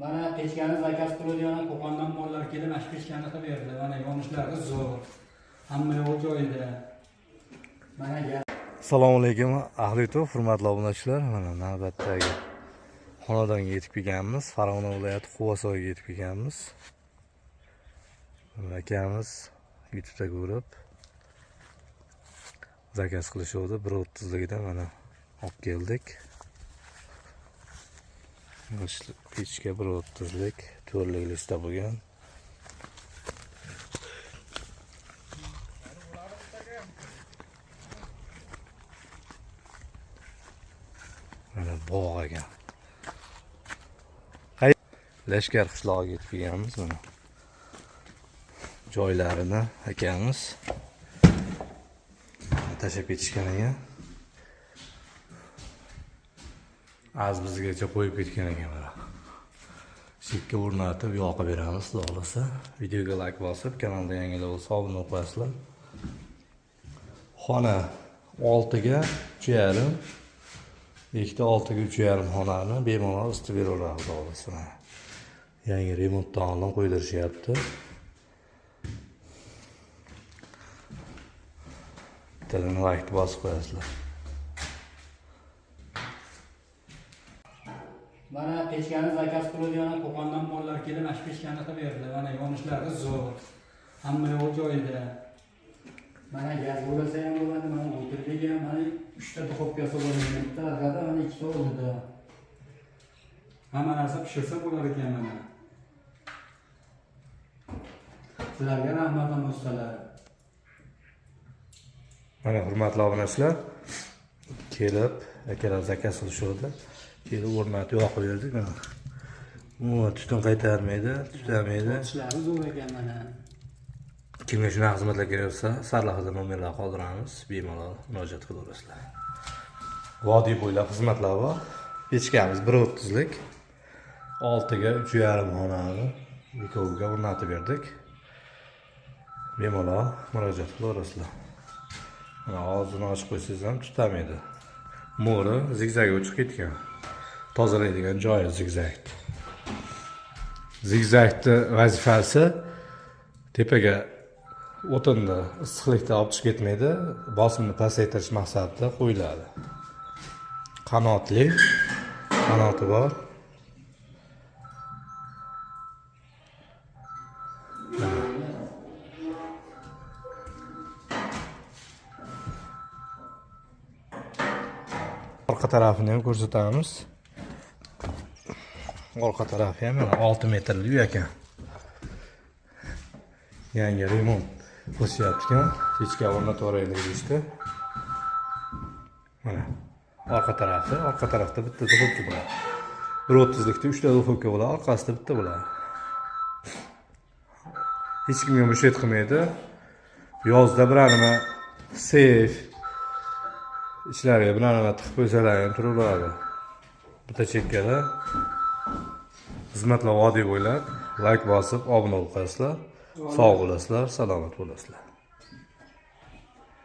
Mana pechkani zakaz qiladigan Qo'qondan mollar kelib, mana shu pechkani qilib berdi. Mana yonishlari zo'r. Hamma yo'q joyida. Mana gap. Assalomu alaykum, ahli YouTube, hurmatli obunachilar. Mana navbatdagi xonadonga yetib kelganmiz. Farg'ona viloyati Quvasoyga yetib kelganmiz. Akamiz YouTube'da ko'rib zakaz qilishdi. 1.30 mana olib keldik. Pechka 1.30 to'rlik lista bo'lgan. Mana bog' ekan. Lashkar qishlog'iga yetib kelganmiz. Mana joylarini akamiz tashlab ketishgan ekan. Az bizgacha qo'yib ketgan ekan mana. Shekka o'rnatib yoqib beramiz, xudo xolasa. Videoga like bosib, kanalda yangilar bo'lsa obuna qo'yasizlar. Xona 6 ga 3,5, ikkita 6 ga 3,5 xonani bemalol isitib beraveradi, xudo xolasa. Yangi remontdan oldin qo'ydirishyapti. Bittadan like bosib qo'yasizlar. Mana pechkani zakaz qiladigan Qo'qondan mollar kelib, mana shu pechkani qilib berdi. Mana yonishlari zo'r. Hamma yo'q joyida. Mana gaz bo'lsa ham bo'ladi, mana o'tirdik ham, mana 3 ta duxovkasi bo'lgan. Bitta arqada mana 2 ta o'rnida. Hamma narsa pishirsa bo'lar ekan mana. Sizlarga rahmat ustalar. Mana hurmatli obunachilar, kelib akalar zakaz qilishdi. Kelib o'rnatib yoqib berdik mana. U tutun qaytarmaydi, tutamaydi. Ishlari zo'r ekan mana. Kimga shunaqa xizmatlar kerak bo'lsa, sarlavhada nomerlar qoldiramiz, bemalol murojaat qilaverasizlar. Vodiy bo'ylab xizmatlar bor. Pechkamiz 1.30lik 6 ga 3,5 xonani bekovga o'rnatib berdik. Bemalol murojaat qilaverasizlar. Mana og'zini ochib qo'ysangiz ham tutamaydi. Mo'ri zigzagga o'chib ketgan. Tozalaydigan joyi zigzag. Zigzagni vazifasi tepaga o'tinni issiqlikda olib chiqib ketmaydi, bosimni pasaytirish maqsadida qo'yiladi. Qanoti bor. Orqa tarafini ham ko'rsatamiz. Orqa tarafi ham mana 6 metrli uy ekan. Yangi remont qilishyapti-kan. Pechka o'rnatib yuboraylik deyishdi. Mana orqa tarafda bitta duxovka bor. 1.30likda 3 ta duxovka bo'ladi, orqasida bitta bo'ladi. Hech kimga mushkul qilmaydi. Yozda biror nima seyf ichlariga biror nima tiqib qo'ysalar ham turaveradi. Bitta chekkada xizmatlar vodiy bo'ylab like bosib, obuna bo'lib qo'yasizlar. Sog' bo'lasizlar, salomat bo'lasizlar.